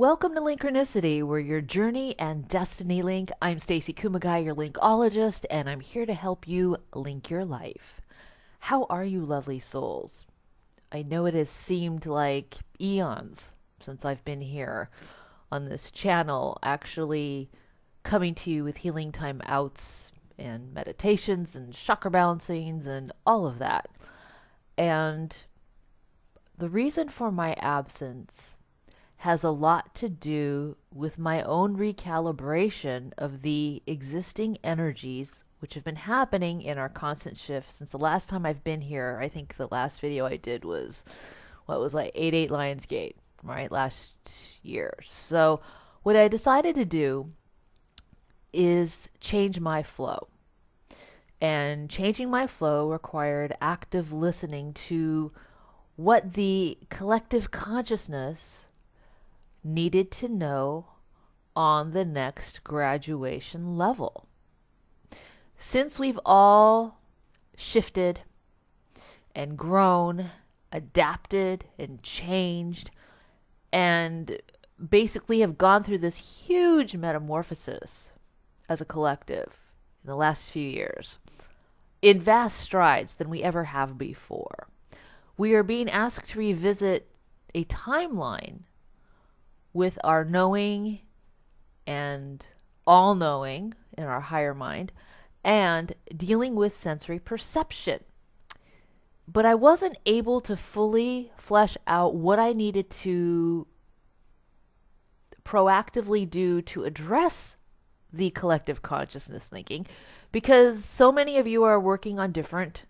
Welcome to Linkronicity, where your journey and destiny link. I'm Stacy Kumagai, your linkologist, and I'm here to help you link your life. How are you, lovely souls? I know it has seemed like eons since I've been here on this channel, actually coming to you with healing time outs and meditations and chakra balancings and all of that. And the reason for my absence has a lot to do with my own recalibration of the existing energies which have been happening in our constant shift since the last time I've been here. I think the last video I did was what was like 88 Lionsgate, right? Last year. So what I decided to do is change my flow. And changing my flow required active listening to what the collective consciousness needed to know on the next graduation level. Since we've all shifted and grown, adapted and changed, and basically have gone through this huge metamorphosis as a collective in the last few years, in vast strides than we ever have before, we are being asked to revisit a timeline with our knowing and all knowing in our higher mind and dealing with sensory perception. But I wasn't able to fully flesh out what I needed to proactively do to address the collective consciousness thinking, because so many of you are working on different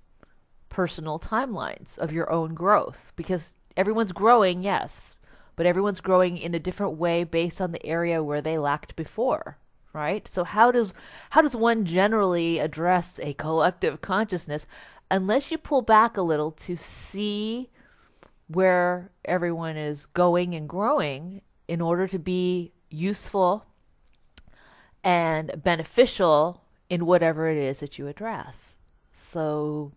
personal timelines of your own growth, because everyone's growing, yes, but everyone's growing in a different way based on the area where they lacked before, right? So how does one generally address a collective consciousness unless you pull back a little to see where everyone is going and growing in order to be useful and beneficial in whatever it is that you address? So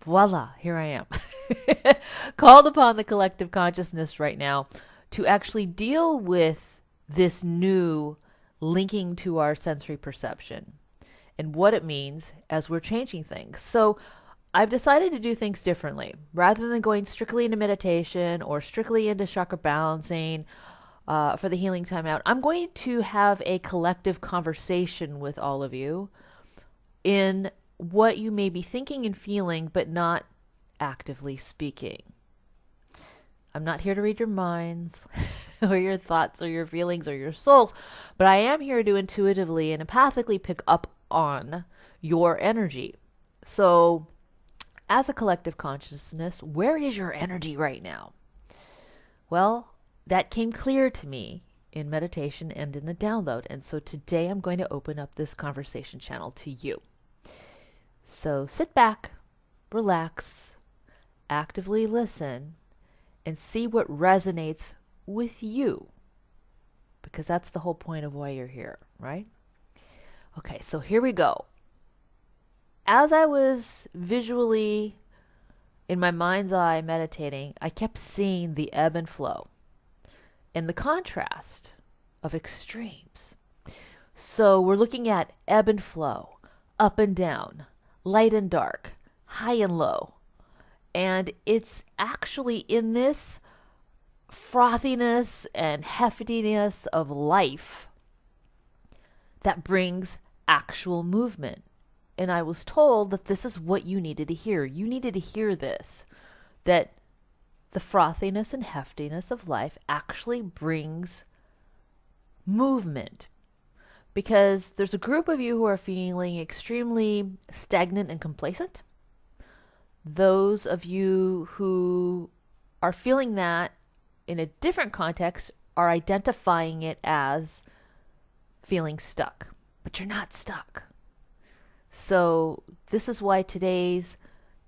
voila, here I am. Called upon the collective consciousness right now to actually deal with this new linking to our sensory perception and what it means as we're changing things. So I've decided to do things differently. Rather than going strictly into meditation or strictly into chakra balancing for the healing time out, I'm going to have a collective conversation with all of you in what you may be thinking and feeling, but not actively speaking. I'm not here to read your minds or your thoughts or your feelings or your souls, but I am here to intuitively and empathically pick up on your energy. So as a collective consciousness, where is your energy right now? Well, that came clear to me in meditation and in a download. And so today I'm going to open up this conversation channel to you. So sit back, relax, actively listen, and see what resonates with you. Because that's the whole point of why you're here, right? Okay, so here we go. As I was visually in my mind's eye meditating, I kept seeing the ebb and flow and the contrast of extremes. So we're looking at ebb and flow, up and down, light and dark, high and low. And it's actually in this frothiness and heftiness of life that brings actual movement. And I was told that this is what you needed to hear. You needed to hear this, that the frothiness and heftiness of life actually brings movement. Because there's a group of you who are feeling extremely stagnant and complacent. Those of you who are feeling that in a different context are identifying it as feeling stuck. But you're not stuck. So this is why today's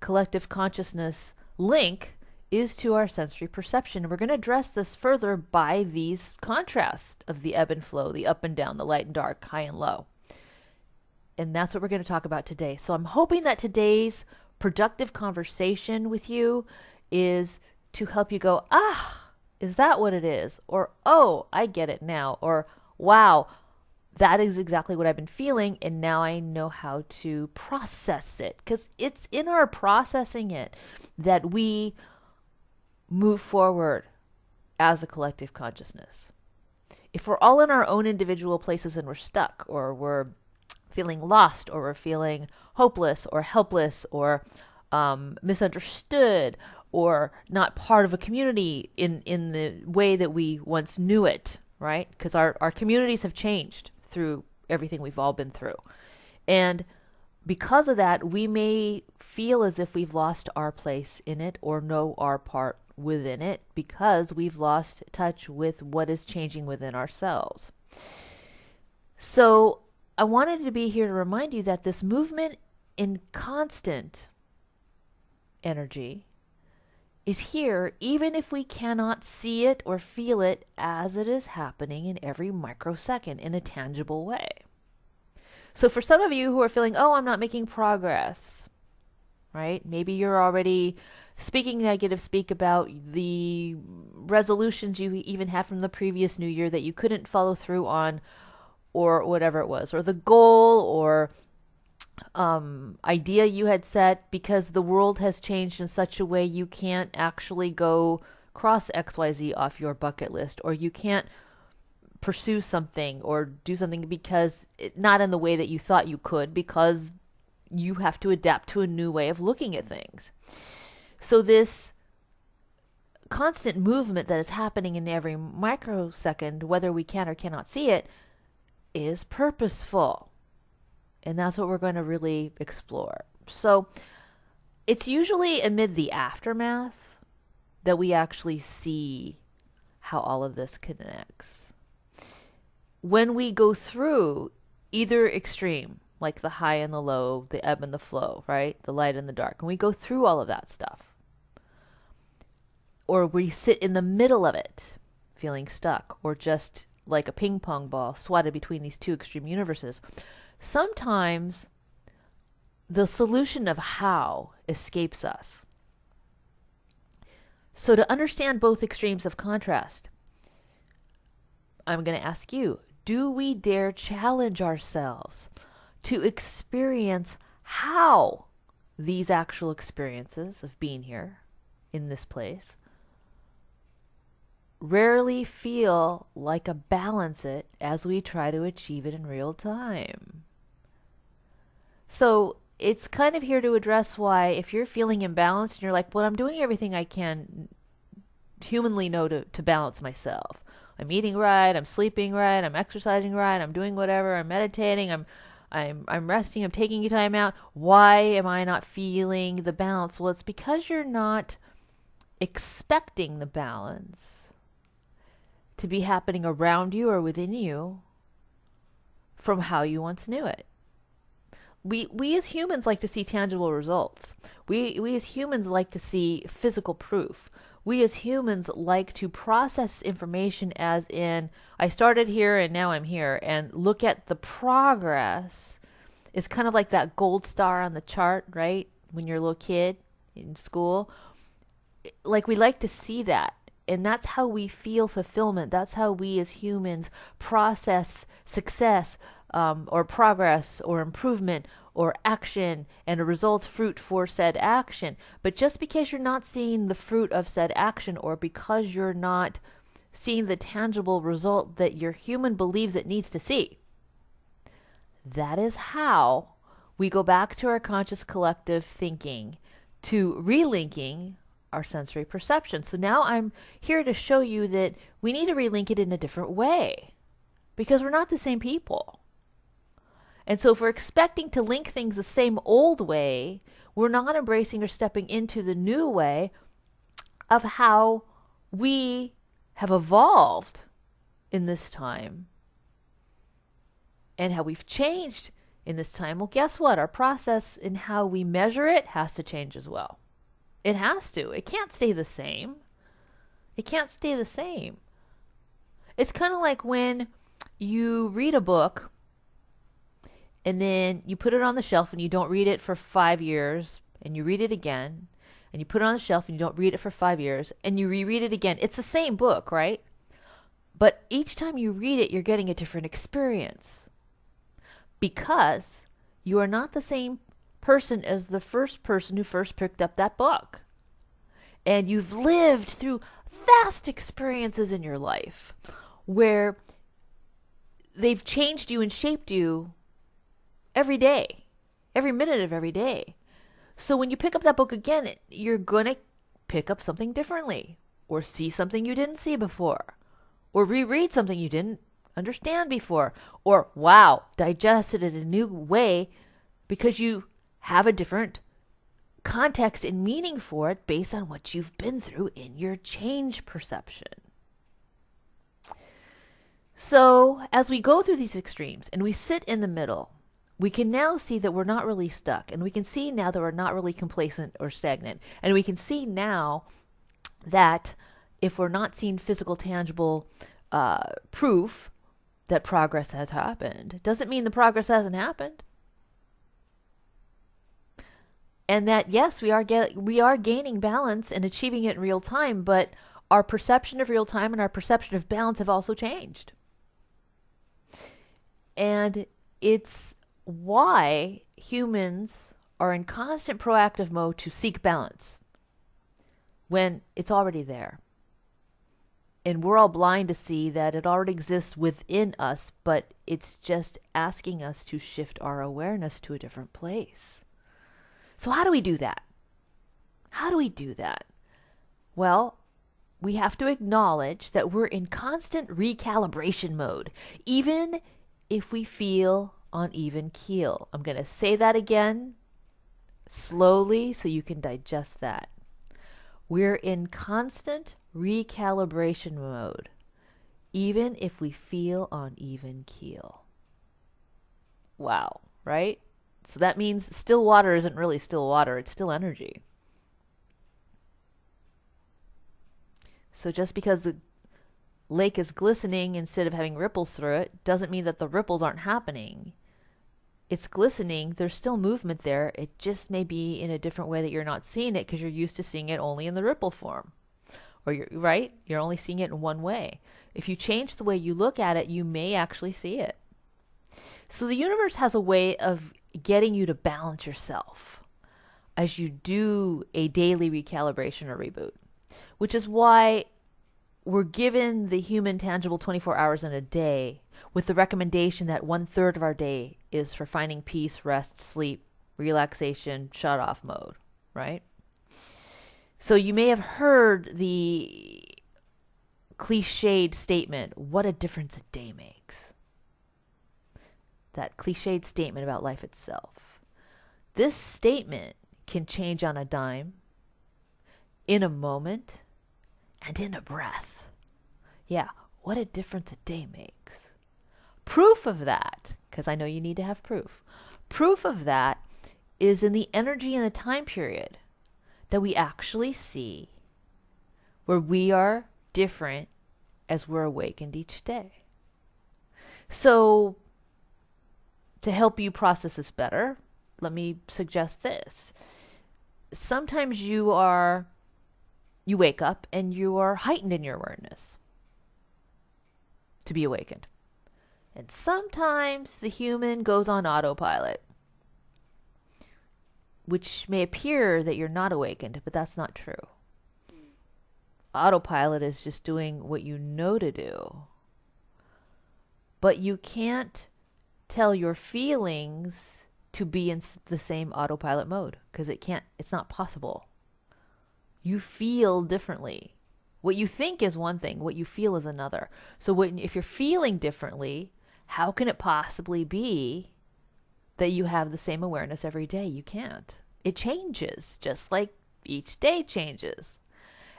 collective consciousness link is to our sensory perception. We're going to address this further by these contrasts of the ebb and flow, the up and down, the light and dark, high and low. And that's what we're going to talk about today. So I'm hoping that today's productive conversation with you is to help you go, Is that what it is? Or, oh, I get it now. Or, wow, that is exactly what I've been feeling, and now I know how to process it. Because it's in our processing it that we move forward as a collective consciousness. If we're all in our own individual places and we're stuck, or we're feeling lost, or we're feeling hopeless or helpless, or misunderstood, or not part of a community in the way that we once knew it, right? Because our communities have changed through everything we've all been through. And because of that, we may feel as if we've lost our place in it or know our part within it because we've lost touch with what is changing within ourselves. So I wanted to be here to remind you that this movement in constant energy is here even if we cannot see it or feel it as it is happening in every microsecond in a tangible way. So for some of you who are feeling, oh, I'm not making progress, right? Maybe you're already speaking negative speak about the resolutions you even had from the previous new year that you couldn't follow through on, or whatever it was, or the goal or idea you had set, because the world has changed in such a way you can't actually go cross XYZ off your bucket list, or you can't pursue something or do something because not in the way that you thought you could, because you have to adapt to a new way of looking at things. So this constant movement that is happening in every microsecond, whether we can or cannot see it, is purposeful. And that's what we're going to really explore. So it's usually amid the aftermath that we actually see how all of this connects. When we go through either extreme, like the high and the low, the ebb and the flow, right? The light and the dark. And we go through all of that stuff. Or we sit in the middle of it, feeling stuck, or just like a ping pong ball swatted between these two extreme universes. Sometimes the solution of how escapes us. So to understand both extremes of contrast, I'm going to ask you, do we dare challenge ourselves to experience how these actual experiences of being here in this place rarely feel like a balance it as we try to achieve it in real time? So it's kind of here to address why, if you're feeling imbalanced and you're like, well, I'm doing everything I can humanly know to balance myself. I'm eating right, I'm sleeping right, I'm exercising right, I'm doing whatever, I'm meditating, I'm resting, I'm taking time out. Why am I not feeling the balance? Well, it's because you're not expecting the balance to be happening around you or within you from how you once knew it. We as humans like to see tangible results. We as humans like to see physical proof. We as humans like to process information as in, I started here and now I'm here, and look at the progress. It's kind of like that gold star on the chart, right? When you're a little kid in school. Like, we like to see that. And that's how we feel fulfillment. That's how we as humans process success, or progress, or improvement, or action, and a result, fruit for said action. But just because you're not seeing the fruit of said action, or because you're not seeing the tangible result that your human believes it needs to see, that is how we go back to our conscious collective thinking, to relinking our sensory perception. So now I'm here to show you that we need to relink it in a different way, because we're not the same people. And so if we're expecting to link things the same old way, we're not embracing or stepping into the new way of how we have evolved in this time and how we've changed in this time. Well, guess what? Our process in how we measure it has to change as well. It has to. It can't stay the same. It can't stay the same. It's kind of like when you read a book and then you put it on the shelf and you don't read it for 5 years, and you read it again, and you put it on the shelf and you don't read it for 5 years and you reread it again. It's the same book, right? But each time you read it, you're getting a different experience because you are not the same person as the first person who first picked up that book. And you've lived through vast experiences in your life where they've changed you and shaped you every day, every minute of every day. So when you pick up that book again, you're going to pick up something differently, or see something you didn't see before, or reread something you didn't understand before, or wow, digest it in a new way because you have a different context and meaning for it based on what you've been through in your change perception. So as we go through these extremes and we sit in the middle, we can now see that we're not really stuck, and we can see now that we're not really complacent or stagnant, and we can see now that if we're not seeing physical, tangible proof that progress has happened, doesn't mean the progress hasn't happened. And that, yes, we are gaining balance and achieving it in real time, but our perception of real time and our perception of balance have also changed. And it's why humans are in constant proactive mode to seek balance when it's already there. And we're all blind to see that it already exists within us, but it's just asking us to shift our awareness to a different place. So how do we do that? How do we do that? Well, we have to acknowledge that we're in constant recalibration mode, even if we feel on even keel. I'm going to say that again slowly so you can digest that. We're in constant recalibration mode, even if we feel on even keel. Wow, right? So that means still water isn't really still water, it's still energy. So just because the lake is glistening instead of having ripples through it doesn't mean that the ripples aren't happening. It's glistening, there's still movement there, it just may be in a different way that you're not seeing it because you're used to seeing it only in the ripple form. Or you're only seeing it in one way. If you change the way you look at it, you may actually see it. So the universe has a way of getting you to balance yourself as you do a daily recalibration or reboot, which is why we're given the human tangible 24 hours in a day with the recommendation that 1/3 of our day is for finding peace, rest, sleep, relaxation, shut off mode, right? So you may have heard the cliched statement, what a difference a day makes. That cliched statement about life itself. This statement can change on a dime, in a moment, and in a breath. Yeah, what a difference a day makes. Proof of that, because I know you need to have proof. Proof of that is in the energy and the time period that we actually see where we are different as we're awakened each day. So to help you process this better, let me suggest this. Sometimes you wake up and you are heightened in your awareness to be awakened. And sometimes the human goes on autopilot, which may appear that you're not awakened, but that's not true. Autopilot is just doing what you know to do. But you can't tell your feelings to be in the same autopilot mode because it's not possible. You feel differently. What you think is one thing, what you feel is another. So if you're feeling differently, how can it possibly be that you have the same awareness every day? You can't. It changes, just like each day changes.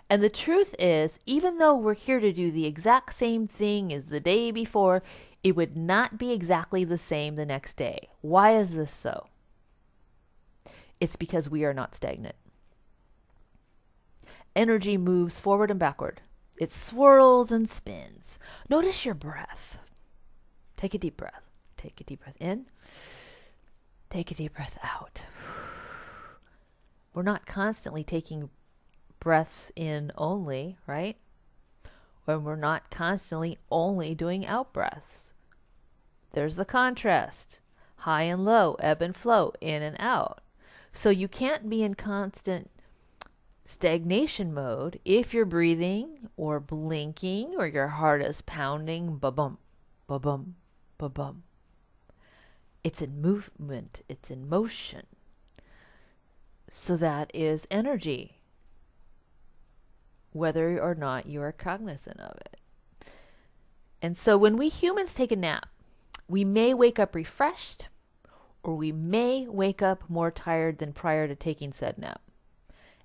And the truth is, even though we're here to do the exact same thing as the day before, it would not be exactly the same the next day. Why is this so? It's because we are not stagnant. Energy moves forward and backward. It swirls and spins. Notice your breath. Take a deep breath. Take a deep breath in. Take a deep breath out. we're not constantly taking breaths in only, right? When we're not constantly only doing out breaths. There's the contrast. High and low, ebb and flow, in and out. So you can't be in constant stagnation mode if you're breathing or blinking or your heart is pounding, ba-bum, ba-bum, ba-bum. It's in movement, it's in motion. So that is energy, whether or not you are cognizant of it. And so when we humans take a nap, we may wake up refreshed, or we may wake up more tired than prior to taking said nap.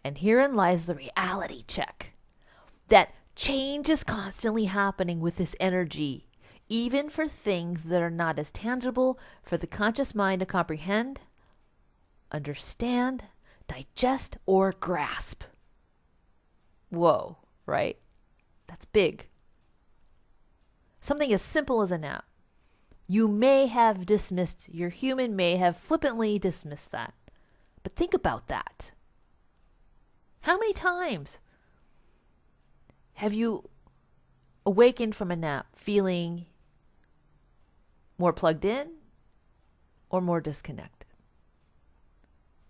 And herein lies the reality check. That change is constantly happening with this energy, even for things that are not as tangible for the conscious mind to comprehend, understand, digest, or grasp. Whoa, right? That's big. Something as simple as a nap. You may have dismissed, your human may have flippantly dismissed that. But think about that. How many times have you awakened from a nap feeling more plugged in or more disconnected?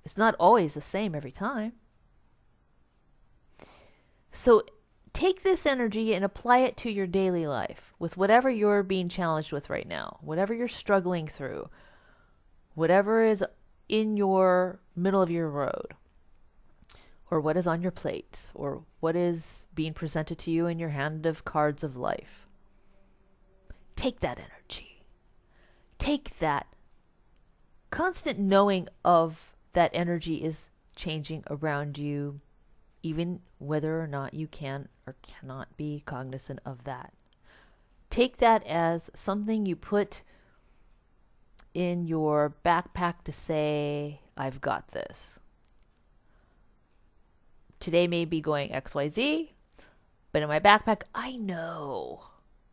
It's not always the same every time. So take this energy and apply it to your daily life with whatever you're being challenged with right now, whatever you're struggling through, whatever is in your middle of your road, or what is on your plate, or what is being presented to you in your hand of cards of life. Take that energy. Take that constant knowing of that energy is changing around you, even whether or not you can or cannot be cognizant of that. Take that as something you put in your backpack to say, I've got this. Today may be going XYZ, but in my backpack, I know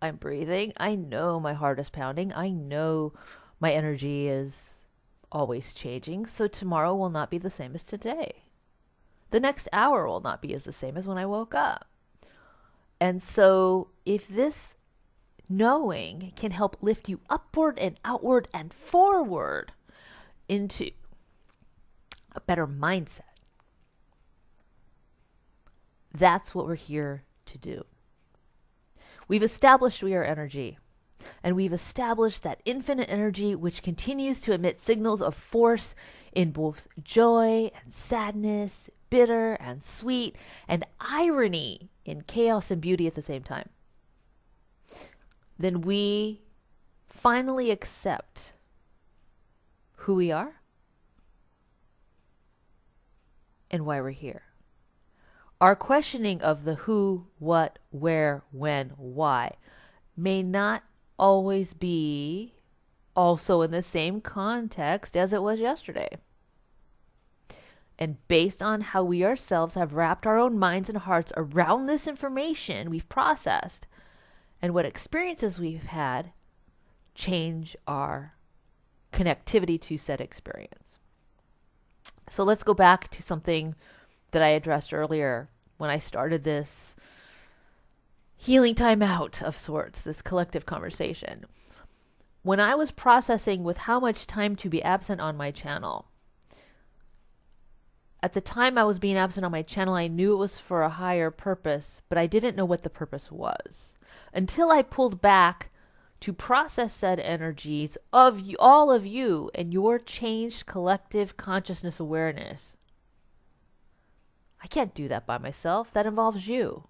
I'm breathing. I know my heart is pounding. I know my energy is always changing. So tomorrow will not be the same as today. The next hour will not be as the same as when I woke up. And so if this knowing can help lift you upward and outward and forward into a better mindset, that's what we're here to do. We've established we are energy, and we've established that infinite energy which continues to emit signals of force in both joy and sadness, bitter and sweet, and irony in chaos and beauty at the same time. Then we finally accept who we are and why we're here. Our questioning of the who, what, where, when, why may not always be also in the same context as it was yesterday. And based on how we ourselves have wrapped our own minds and hearts around this information we've processed and what experiences we've had, change our connectivity to said experience. So let's go back to something that I addressed earlier when I started this healing timeout of sorts, this collective conversation. When I was processing with how much time to be absent on my channel, at the time I was being absent on my channel, I knew it was for a higher purpose, but I didn't know what the purpose was. Until I pulled back to process said energies of all of you and your changed collective consciousness awareness. I can't do that by myself. That involves you.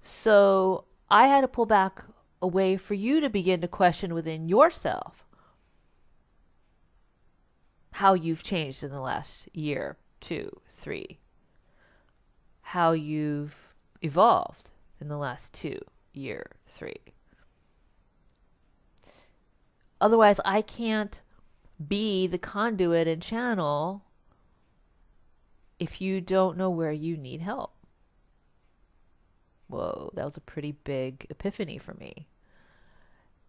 So I had to pull back away for you to begin to question within yourself how you've changed in the last year, 2, 3. How you've evolved in the last 2, year, 3. Otherwise, I can't be the conduit and channel if you don't know where you need help. Whoa, that was a pretty big epiphany for me.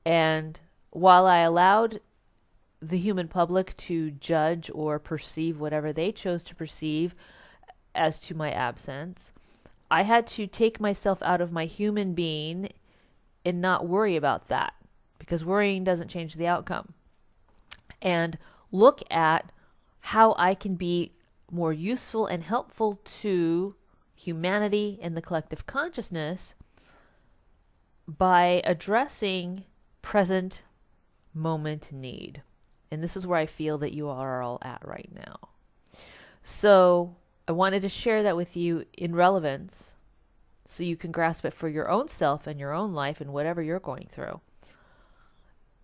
And while I allowed the human public to judge or perceive whatever they chose to perceive as to my absence. I had to take myself out of my human being and not worry about that, because worrying doesn't change the outcome. And look at how I can be more useful and helpful to humanity and the collective consciousness by addressing present moment need. And this is where I feel that you are all at right now. So I wanted to share that with you in relevance so you can grasp it for your own self and your own life and whatever you're going through.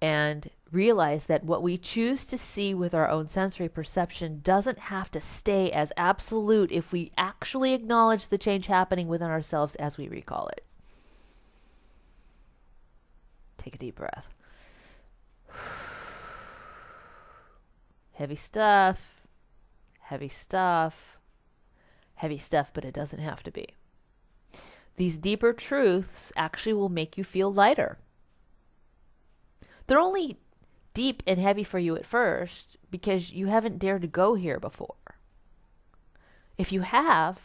And realize that what we choose to see with our own sensory perception doesn't have to stay as absolute if we actually acknowledge the change happening within ourselves as we recall it. Take a deep breath. Heavy stuff, heavy stuff, heavy stuff, but it doesn't have to be. These deeper truths actually will make you feel lighter. They're only deep and heavy for you at first because you haven't dared to go here before. If you have,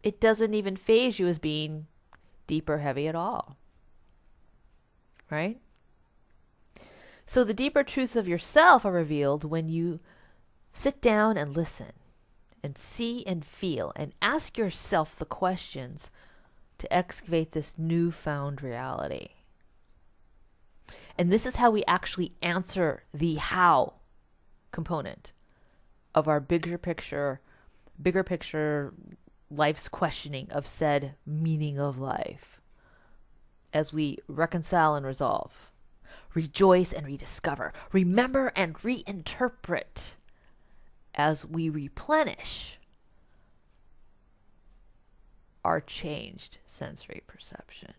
it doesn't even faze you as being deep or heavy at all. Right? So the deeper truths of yourself are revealed when you sit down and listen and see and feel and ask yourself the questions to excavate this newfound reality. And this is how we actually answer the how component of our bigger picture life's questioning of said meaning of life. As we reconcile and resolve, rejoice and rediscover, remember and reinterpret, as we replenish our changed sensory perception.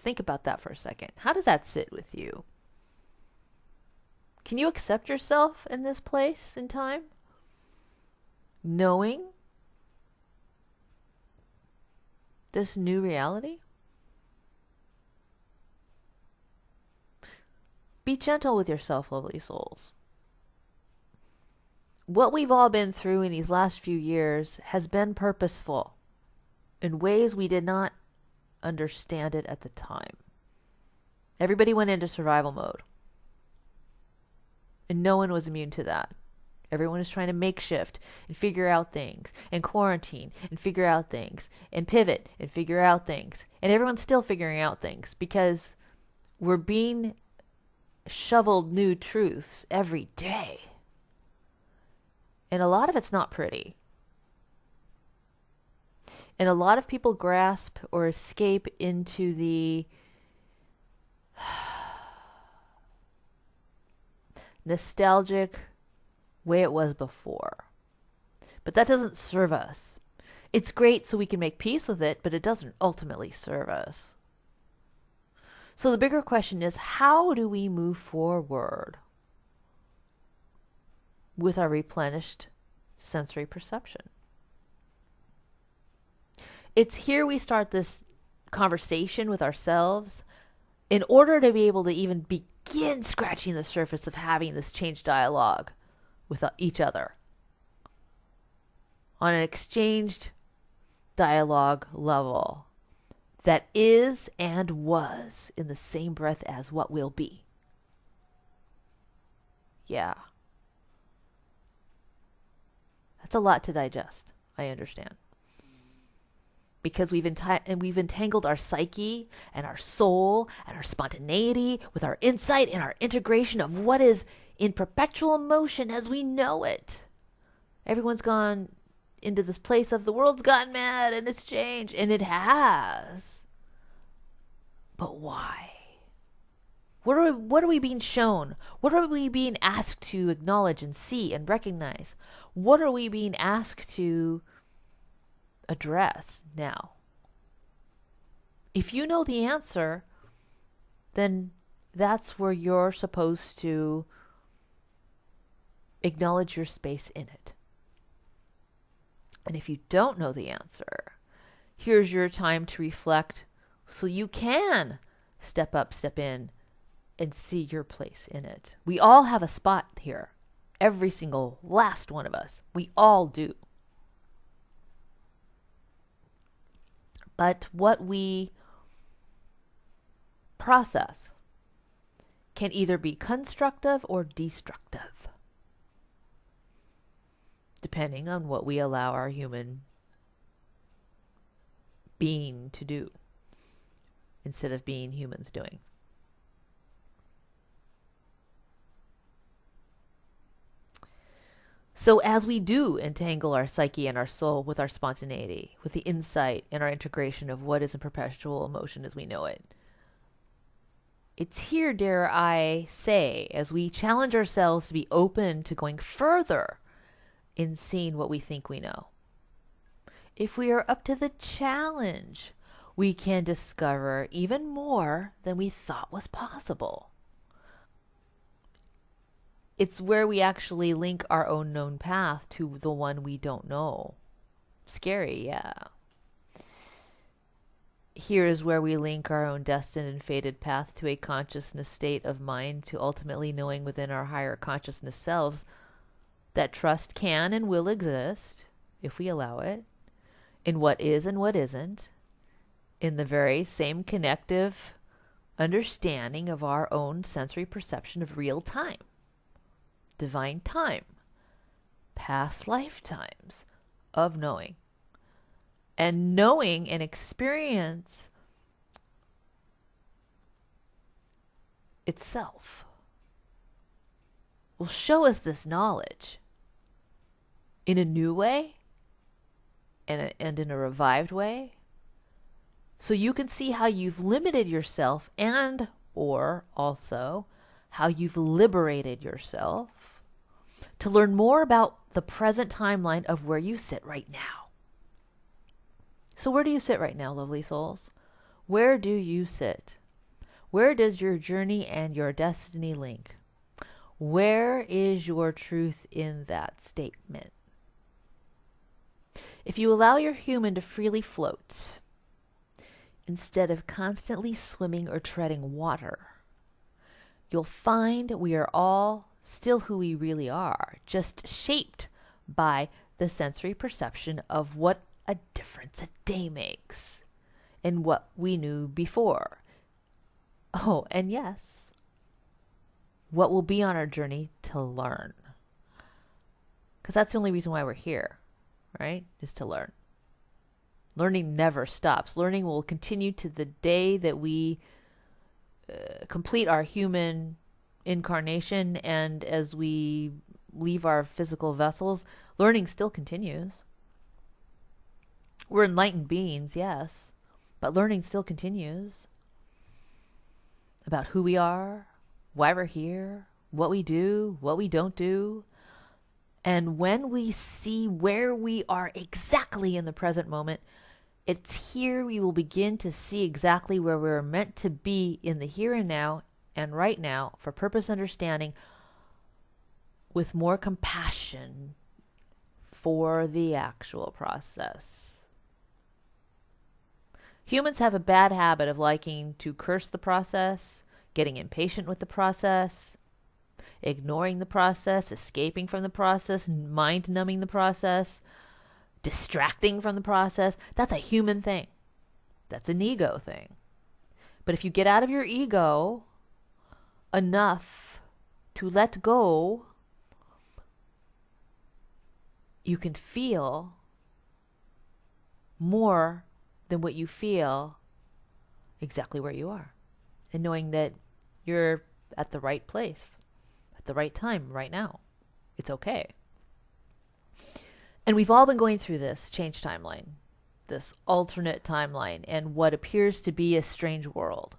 Think about that for a second. How does that sit with you? Can you accept yourself in this place in time? Knowing this new reality? Be gentle with yourself, lovely souls. What we've all been through in these last few years has been purposeful in ways we did not understand it at the time. Everybody went into survival mode. And no one was immune to that. Everyone is trying to makeshift and figure out things, and quarantine and figure out things, and pivot and figure out things. And everyone's still figuring out things because we're being shoveled new truths every day. And a lot of it's not pretty. And a lot of people grasp or escape into the nostalgic way it was before. But that doesn't serve us. It's great so we can make peace with it, but it doesn't ultimately serve us. So the bigger question is, how do we move forward with our replenished sensory perception? It's here we start this conversation with ourselves in order to be able to even begin scratching the surface of having this change dialogue with each other on an exchanged dialogue level that is and was in the same breath as what will be. Yeah. That's a lot to digest, I understand. Because we've entangled our psyche and our soul and our spontaneity with our insight and our integration of what is in perpetual motion as we know it. Everyone's gone into this place of the world's gotten mad and it's changed, and it has. But why? What are we being shown? What are we being asked to acknowledge and see and recognize? What are we being asked to address now? If you know the answer, then that's where you're supposed to acknowledge your space in it. And if you don't know the answer, here's your time to reflect so you can step up, step in, and see your place in it. We all have a spot here. Every single last one of us. We all do. But what we process can either be constructive or destructive, depending on what we allow our human being to do instead of being humans doing. So as we do entangle our psyche and our soul with our spontaneity, with the insight and our integration of what is a perpetual emotion as we know it, it's here, dare I say, as we challenge ourselves to be open to going further in seeing what we think we know. If we are up to the challenge, we can discover even more than we thought was possible. It's where we actually link our own known path to the one we don't know. Scary, yeah. Here is where we link our own destined and fated path to a consciousness state of mind, to ultimately knowing within our higher consciousness selves that trust can and will exist, if we allow it, in what is and what isn't, in the very same connective understanding of our own sensory perception of real time, divine time, past lifetimes of knowing. And knowing and experience itself will show us this knowledge in a new way and in a revived way, so you can see how you've limited yourself and or also how you've liberated yourself to learn more about the present timeline of where you sit right now. So where do you sit right now, lovely souls? Where do you sit? Where does your journey and your destiny link? Where is your truth in that statement? If you allow your human to freely float, instead of constantly swimming or treading water, you'll find we are all still who we really are, just shaped by the sensory perception of what a difference a day makes and what we knew before. Oh, and yes, what will be on our journey to learn. Because that's the only reason why we're here, right? Is to learn. Learning never stops. Learning will continue to the day that we complete our human incarnation, and as we leave our physical vessels, learning still continues. We're enlightened beings, yes, but learning still continues about who we are, why we're here, what we do, what we don't do. And when we see where we are exactly in the present moment, it's here we will begin to see exactly where we're meant to be in the here and now and right now for purpose understanding, with more compassion for the actual process. Humans have a bad habit of liking to curse the process, getting impatient with the process, ignoring the process, escaping from the process, mind-numbing the process, distracting from the process. That's a human thing. That's an ego thing. But if you get out of your ego enough to let go, you can feel more than what you feel exactly where you are. And knowing that you're at the right place, at the right time, right now. It's okay. And we've all been going through this change timeline, this alternate timeline, and what appears to be a strange world.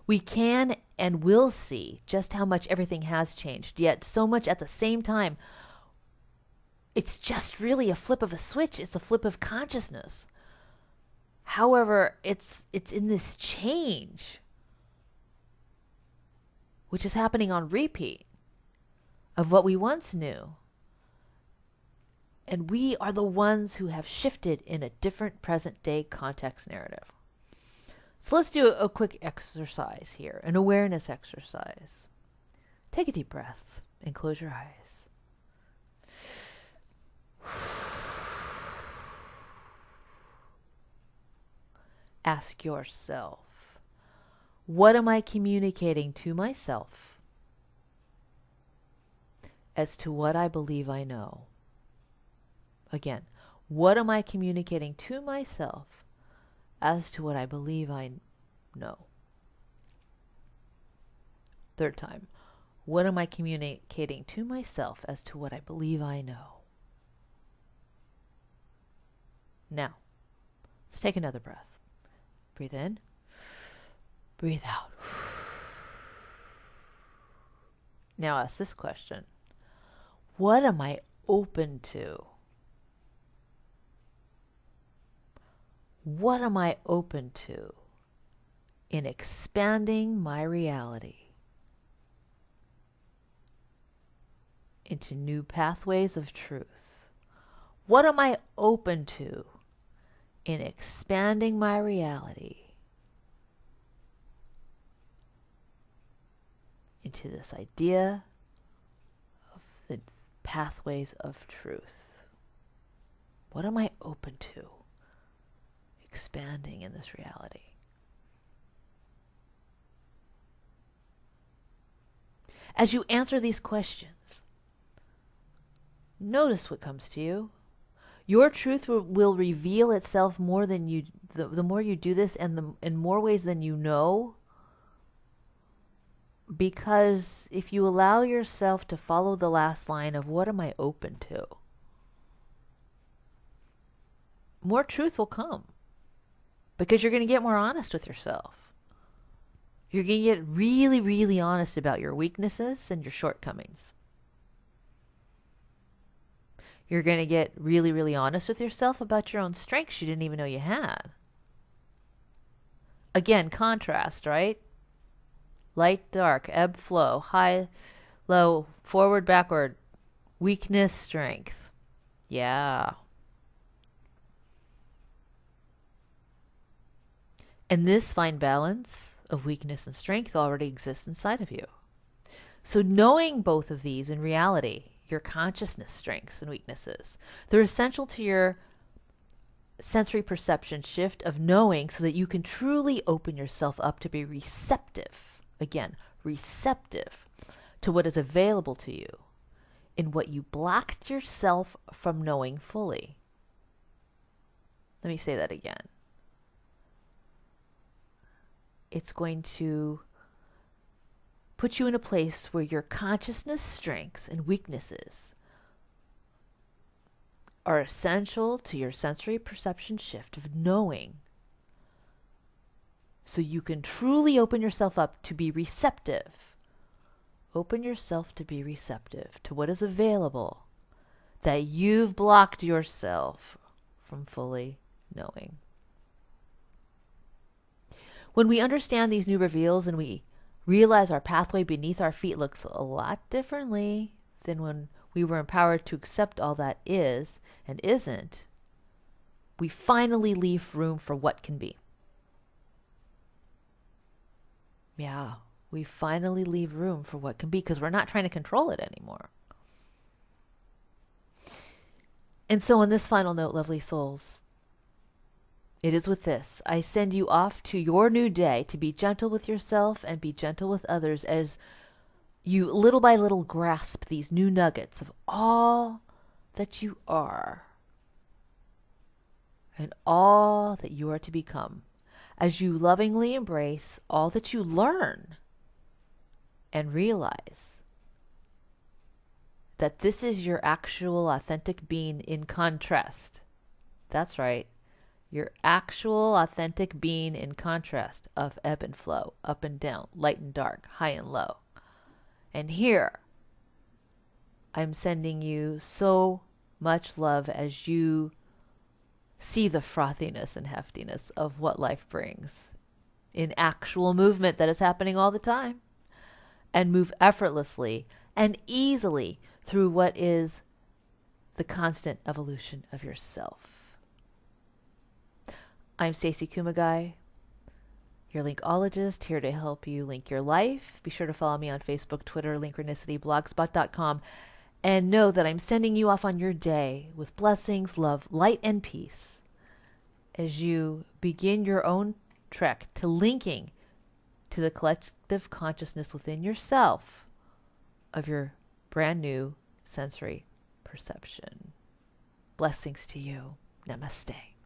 We can and will see just how much everything has changed, yet so much at the same time. It's just really a flip of a switch. It's a flip of consciousness. However, it's in this change, which is happening on repeat, of what we once knew. And we are the ones who have shifted in a different present day context narrative. So let's do a quick exercise here, an awareness exercise. Take a deep breath and close your eyes. Ask yourself, what am I communicating to myself as to what I believe I know? Again, what am I communicating to myself as to what I believe I know? Third time, what am I communicating to myself as to what I believe I know? Now, let's take another breath. Breathe in, breathe out. Now ask this question. What am I open to? What am I open to in expanding my reality into new pathways of truth? What am I open to in expanding my reality into this idea of the pathways of truth? What am I open to expanding in this reality? As you answer these questions, notice what comes to you. Your truth will reveal itself more than you, the more you do this, and in more ways than you know. Because if you allow yourself to follow the last line of what am I open to, more truth will come. Because you're going to get more honest with yourself. You're going to get really, really honest about your weaknesses and your shortcomings. You're going to get really, really honest with yourself about your own strengths you didn't even know you had. Again, contrast, right? Light, dark, ebb, flow, high, low, forward, backward, weakness, strength. Yeah. And this fine balance of weakness and strength already exists inside of you. So knowing both of these in reality, your consciousness strengths and weaknesses, they're essential to your sensory perception shift of knowing so that you can truly open yourself up to be receptive, again, receptive to what is available to you in what you blocked yourself from knowing fully. Let me say that again. It's going to put you in a place where your consciousness strengths and weaknesses are essential to your sensory perception shift of knowing, so you can truly open yourself up to be receptive. Open yourself to be receptive to what is available that you've blocked yourself from fully knowing. When we understand these new reveals and we realize our pathway beneath our feet looks a lot differently than when we were empowered to accept all that is and isn't, we finally leave room for what can be. Yeah, we finally leave room for what can be because we're not trying to control it anymore. And so on this final note, lovely souls, it is with this. I send you off to your new day to be gentle with yourself and be gentle with others as you little by little grasp these new nuggets of all that you are and all that you are to become, as you lovingly embrace all that you learn and realize that this is your actual authentic being in contrast. That's right. Your actual authentic being in contrast of ebb and flow, up and down, light and dark, high and low. And here, I'm sending you so much love as you see the frothiness and heftiness of what life brings in actual movement that is happening all the time, and move effortlessly and easily through what is the constant evolution of yourself. I'm Stacey Kumagai, your Linkologist, here to help you link your life. Be sure to follow me on Facebook, Twitter, Linkronicity, blogspot.com. And know that I'm sending you off on your day with blessings, love, light, and peace as you begin your own trek to linking to the collective consciousness within yourself of your brand new sensory perception. Blessings to you. Namaste.